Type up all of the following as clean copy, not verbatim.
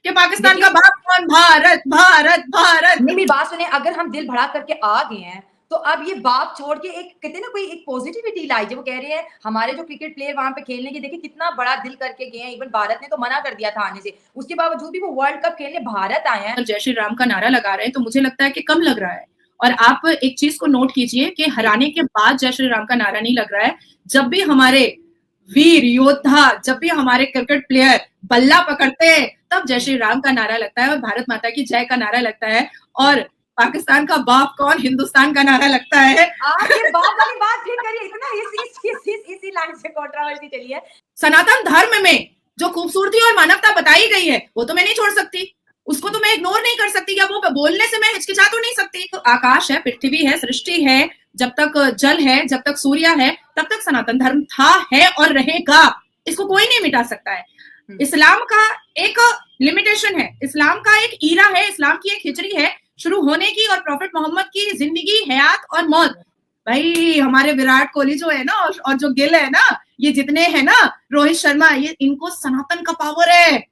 कि पाकिस्तान का बाप कौन, भारत भारत भारत। नहीं, मेरी बात सुने, अगर हम दिल भड़ा करके आ गए हैं तो अब ये बाप छोड़ के एक कहते हैं ना कोई एक पॉजिटिविटी लाई है। वो कह रहे हैं हमारे जो क्रिकेट प्लेयर वहां पे खेलने के, देखिए कितना बड़ा दिल करके गए हैं। इवन भारत ने तो मना कर दिया था आने से, उसके बावजूद भी वो वर्ल्ड कप खेलने भारत आए हैं। जय श्री राम का नारा लगा रहे हैं तो मुझे लगता है कि कम लग रहा है। और आप एक चीज को नोट कीजिए कि हराने के बाद जय श्री राम का नारा नहीं लग रहा है। जब भी हमारे वीर योद्धा, जब भी हमारे क्रिकेट प्लेयर बल्ला पकड़ते हैं तब जय श्री राम का नारा लगता है और भारत माता की जय का नारा लगता है। और पाकिस्तान का बाप कौन, हिंदुस्तान का नारा लगता है। आप ये बाप वाली बात फिर करिए, इतना इसी लाइन से कंट्रोवर्सी चली है। सनातन धर्म में जो खूबसूरती और मानवता बताई गई है वो तो मैं नहीं छोड़ सकती, उसको तो मैं इग्नोर नहीं कर सकती, या वो बोलने से मैं हिचकिचा तो नहीं सकती। तो आकाश है, पृथ्वी है, सृष्टि है, जब तक जल है, जब तक सूर्य है, तब तक सनातन धर्म था, है और रहेगा। इसको कोई नहीं मिटा सकता है। इस्लाम का एक लिमिटेशन है, इस्लाम का एक ईरा है, इस्लाम की एक हिजरी है शुरू होने की, और प्रॉफिट मोहम्मद की जिंदगी, हयात और मौत। भाई हमारे विराट कोहली जो है ना और जो गिल है ना, ये जितने हैं ना, रोहित शर्मा, ये इनको सनातन का पावर है।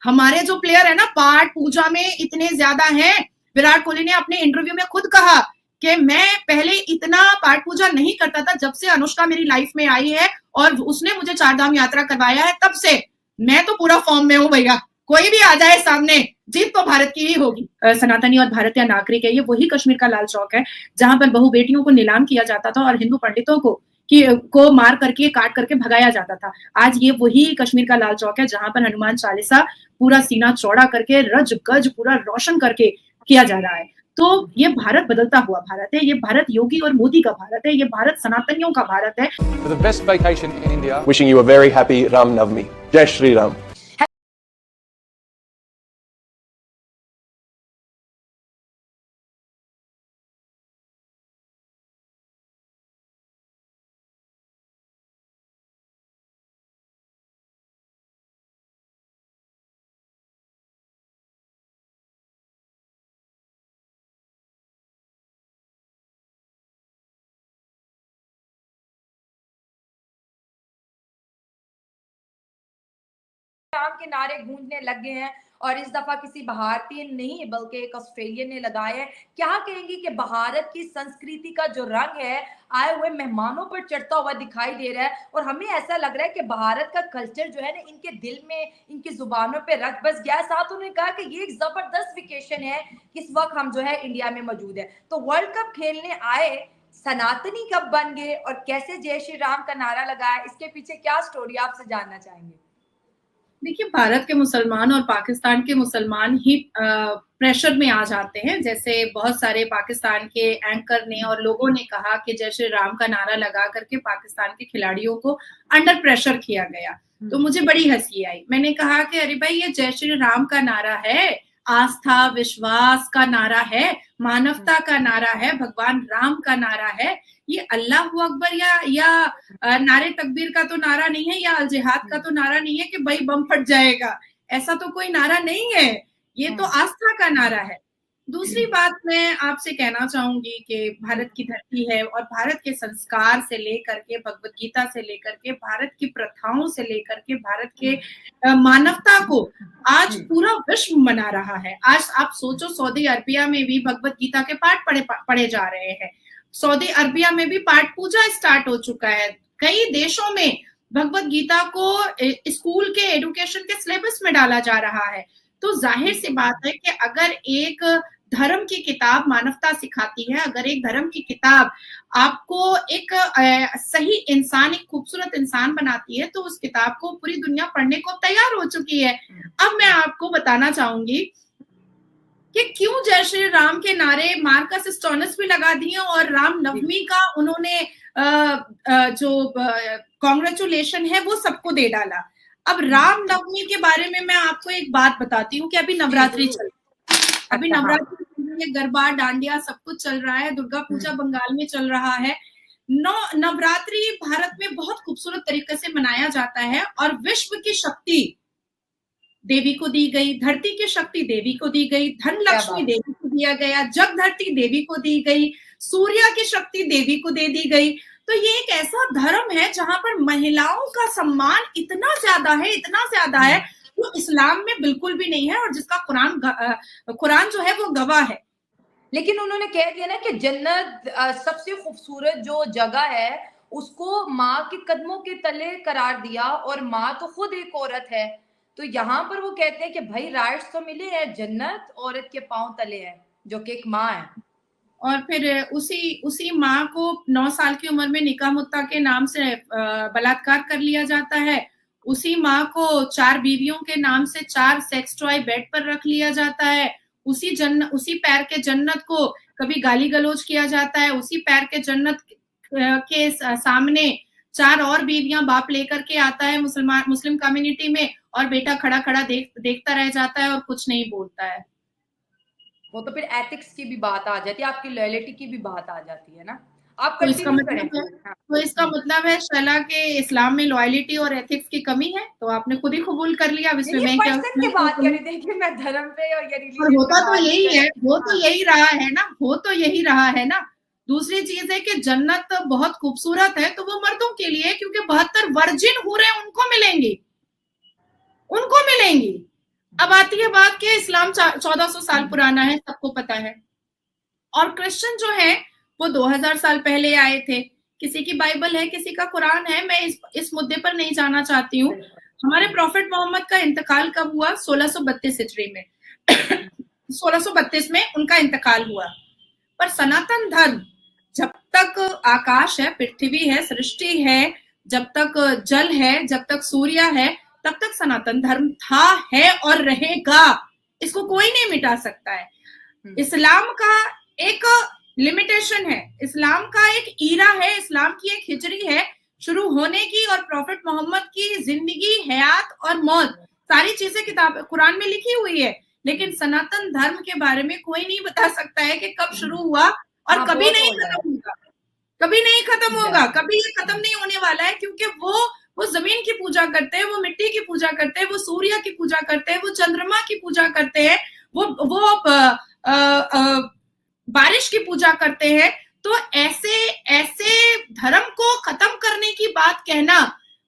हमारे जो प्लेयर है ना पाठ पूजा में इतने ज्यादा हैं। विराट कोहली ने अपने इंटरव्यू में खुद कहा कि मैं पहले इतना पाठ पूजा नहीं करता था, जब से अनुष्का मेरी लाइफ में आई है और उसने मुझे चारधाम यात्रा करवाया है तब से मैं तो पूरा फॉर्म में हूँ भैया। कोई भी आ जाए सामने, जीत तो भारत की ही होगी। सनातनी और भारतीय नागरिक है, ये वही कश्मीर का लाल चौक है जहां पर बहु बेटियों को नीलाम किया जाता था और हिंदू पंडितों को मार करके काट करके भगाया जाता था। आज ये वही कश्मीर का लाल चौक है जहां पर हनुमान चालीसा पूरा सीना चौड़ा करके रज गज पूरा रोशन करके किया जा रहा है। तो ये भारत बदलता हुआ भारत है, ये भारत योगी और मोदी का भारत है, ये भारत सनातनियों का भारत है। For the best vacation in India, wishing you a very happy Ram Navami. Jai Shri Ram. Ram के नारे गूंजने लग गए हैं और इस दफा किसी भारतीय नहीं बल्कि एक ऑस्ट्रेलियन ने लगाए हैं। क्या कहेंगी कि भारत की संस्कृति का जो रंग है आए हुए मेहमानों पर चढ़ता हुआ दिखाई दे रहा है, और हमें ऐसा लग रहा है कि भारत का कल्चर जो है ना इनके दिल में, इनकी जुबानों पे रख बस गया। साथ उन्होंने कहा कि ये एक जबरदस्त वेकेशन है, इस वक्त हम जो है इंडिया में मौजूद है। तो वर्ल्ड कप खेलने आए सनातनी कब बन गए और कैसे जय श्री राम का नारा लगाया, इसके पीछे क्या स्टोरी आपसे जानना चाहेंगे। देखिए, भारत के मुसलमान और पाकिस्तान के मुसलमान ही प्रेशर में आ जाते हैं। जैसे बहुत सारे पाकिस्तान के एंकर ने और लोगों ने कहा कि जय श्री राम का नारा लगा करके पाकिस्तान के खिलाड़ियों को अंडर प्रेशर किया गया। तो मुझे बड़ी हंसी आई। मैंने कहा कि अरे भाई, ये जय श्री राम का नारा है, आस्था विश्वास का नारा है, मानवता का नारा है, भगवान राम का नारा है। ये अल्लाहू अकबर या नारे तकबीर का तो नारा नहीं है, या अल जिहाद का तो नारा नहीं है कि भाई बम फट जाएगा। ऐसा तो कोई नारा नहीं है, ये तो आस्था का नारा है। दूसरी बात मैं आपसे कहना चाहूंगी कि भारत की धरती है और भारत के संस्कार से लेकर के, भगवत गीता से लेकर के, भारत की प्रथाओं से लेकर के, भारत के मानवता को आज पूरा विश्व मना रहा है। आज आप सोचो, सऊदी अरबिया में भी भगवत गीता के पाठ पढ़े जा रहे हैं। सऊदी अरबिया में भी पाठ पूजा स्टार्ट हो चुका है। कई देशों में भगवत गीता को स्कूल के एजुकेशन के सिलेबस में डाला जा रहा है। तो जाहिर सी बात है कि अगर एक धर्म की किताब मानवता सिखाती है, अगर एक धर्म की किताब आपको एक सही इंसान, एक खूबसूरत इंसान बनाती है, तो उस किताब को पूरी दुनिया पढ़ने को तैयार हो चुकी है। अब मैं आपको बताना चाहूंगी कि क्यों जय श्री राम के नारे मार्कस स्टोनस भी लगा दिए और राम नवमी का उन्होंने जो कांग्रेचुलेशन है वो सबको दे डाला। अब राम नवमी के बारे में मैं आपको एक बात बताती हूँ कि अभी नवरात्रि चल रही है, अभी नवरात्रि गरबा डांडिया सब कुछ चल रहा है, दुर्गा पूजा बंगाल में चल रहा है। नवरात्रि भारत में बहुत खूबसूरत तरीके से मनाया जाता है और विश्व की शक्ति देवी को दी गई, धरती की शक्ति देवी को दी गई, धन लक्ष्मी देवी को दिया गया, जग धरती देवी को दी गई, सूर्य की शक्ति देवी को दे दी गई। तो ये एक ऐसा धर्म है जहां पर महिलाओं का सम्मान इतना ज्यादा है, इतना ज्यादा है। वो इस्लाम में बिल्कुल भी नहीं है और जिसका कुरान जो है वो गवाह है। लेकिन उन्होंने कह दिया ना कि जन्नत सबसे खूबसूरत जो जगह है उसको माँ के कदमों के तले करार दिया, और माँ तो खुद एक औरत है। तो यहाँ पर वो कहते हैं कि भाई राइट्स तो मिले हैं, जन्नत औरत के पांव तले है, जो कि एक माँ है। और फिर उसी माँ को 9 साल की उम्र में निकाह मुत्ता के नाम से बलात्कार कर लिया जाता है। उसी माँ को 4 बीवियों के नाम से 4 सेक्स टॉय बेड पर रख लिया जाता है। उसी पैर के जन्नत को कभी गाली गलौज किया जाता है। उसी पैर के जन्नत के सामने 4 और बीवियां बाप लेकर के आता है मुस्लिम कम्युनिटी में, और बेटा खड़ा खड़ा देखता रह जाता है और कुछ नहीं बोलता है। वो तो फिर एथिक्स की भी बात आ जाती है, आपकी लॉयल्टी की भी बात आ जाती है ना। आप तो इसका कंटिन्यू मतलब है करें। हाँ। तो इसका मतलब है शैला के इस्लाम में लॉयल्टी और एथिक्स की कमी है, तो आपने खुद ही कबूल कर लिया। अब इसमें नहीं, ये मैं क्या पर्सन की बात करी, देखिए मैं धर्म पे और या और रिलीजन पे होता तो बात नहीं यही कर है, रही। हो तो हाँ। यही रहा है ना, हो तो यही रहा है ना। दूसरी चीज है कि जन्नत बहुत खूबसूरत है, तो वो मर्दों के लिए, क्योंकि 72 वर्जिन हूरें उनको मिलेंगी, उनको मिलेंगी। अब आती है बात कि इस्लाम 1400 साल पुराना है, सबको पता है, और क्रिश्चियन जो है वो 2000 साल पहले आए थे। किसी की बाइबल है, किसी का कुरान है, मैं इस मुद्दे पर नहीं जाना चाहती हूँ। हमारे प्रॉफिट मोहम्मद का इंतकाल कब हुआ? 1632 हिजरी में 1632 में उनका इंतकाल हुआ। पर सनातन धर्म, जब तक आकाश है, पृथ्वी है, सृष्टि है, जब तक जल है, जब तक सूर्य है, तब तक सनातन धर्म था, है और रहेगा। इसको कोई नहीं मिटा सकता है। इस्लाम का एक लिमिटेशन है, इस्लाम का एक ईरा है, इस्लाम की एक हिजरी है शुरू होने की, और प्रॉफिट मोहम्मद की जिंदगी, हयात और मौत, सारी चीजें किताब कुरान में लिखी हुई है। लेकिन सनातन धर्म के बारे में कोई नहीं बता सकता है कि कब शुरू हुआ और हाँ, कभी बहुत नहीं ओल्ड है। खत्म होगा, कभी नहीं खत्म होगा, एग्जैक्टली। कभी ये खत्म नहीं होने वाला है, क्योंकि वो जमीन की पूजा करते हैं, वो मिट्टी की पूजा करते हैं, वो सूर्य की पूजा करते हैं, वो चंद्रमा की पूजा करते हैं, वो बारिश की पूजा करते हैं। तो ऐसे ऐसे धर्म को खत्म करने की बात कहना,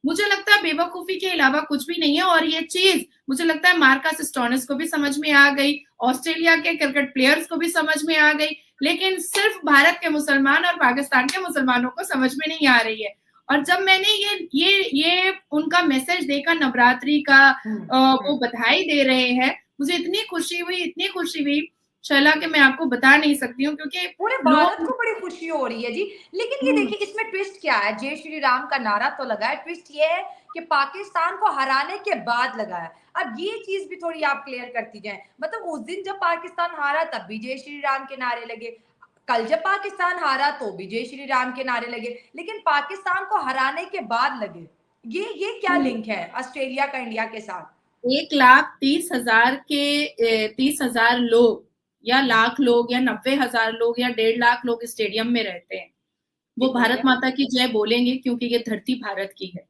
मुझे लगता है बेवकूफी के अलावा कुछ भी नहीं है। और ये चीज मुझे लगता है मार्कस स्टोनिस को भी समझ में आ गई, ऑस्ट्रेलिया के क्रिकेट प्लेयर्स को भी समझ में आ गई, लेकिन सिर्फ भारत के मुसलमान और पाकिस्तान के मुसलमानों को समझ में नहीं आ रही है। और जब मैंने ये उनका मैसेज देखा नवरात्रि का, वो बधाई दे रहे हैं, मुझे इतनी खुशी हुई शैला के मैं आपको बता नहीं सकती हूँ, क्योंकि पूरे भारत को बड़ी खुशी हो रही है जी। लेकिन ये देखिए, इसमें ट्विस्ट क्या है? जय श्री राम का नारा तो लगा है, ट्विस्ट ये है कि पाकिस्तान को हराने के बाद लगा है। अब ये चीज भी थोड़ी आप क्लियर करती जाएं। मतलब उस दिन जब पाकिस्तान हारा तब भी जय श्री राम के नारे लगे, कल जब पाकिस्तान हारा तो भी जय श्री राम के नारे लगे, लेकिन पाकिस्तान को हराने के बाद लगे। ये क्या लिंक है ऑस्ट्रेलिया का इंडिया के साथ? 1,30,000 के 30,000 लोग या लाख लोग या 90,000 लोग या 1.5 लाख लोग स्टेडियम में रहते हैं, वो भारत माता की जय बोलेंगे, क्योंकि ये धरती भारत की है।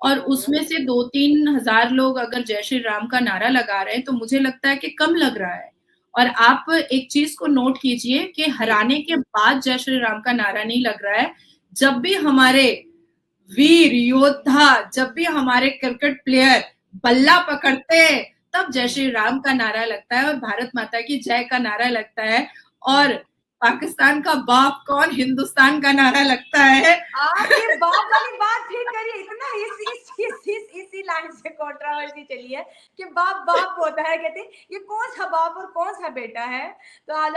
और उसमें से 2-3 हजार लोग अगर जय श्री राम का नारा लगा रहे हैं, तो मुझे लगता है कि कम लग रहा है। और आप एक चीज को नोट कीजिए कि हराने के बाद जय श्री राम का नारा नहीं लग रहा है। जब भी हमारे वीर योद्धा, जब भी हमारे क्रिकेट प्लेयर बल्ला पकड़ते हैं, तब जय श्री राम का नारा लगता है और भारत माता की जय का नारा लगता है। और पाकिस्तान का बाप कौन, हिंदुस्तान का नारा लगता है। आप ये बाप वाली बात फिर करिए, इतना इसी लाइन से कंट्रोवर्सी चली है कि बाप बाप होता है, कहते हैं ये कौन सा बाप और कौन सा बेटा है। तो आज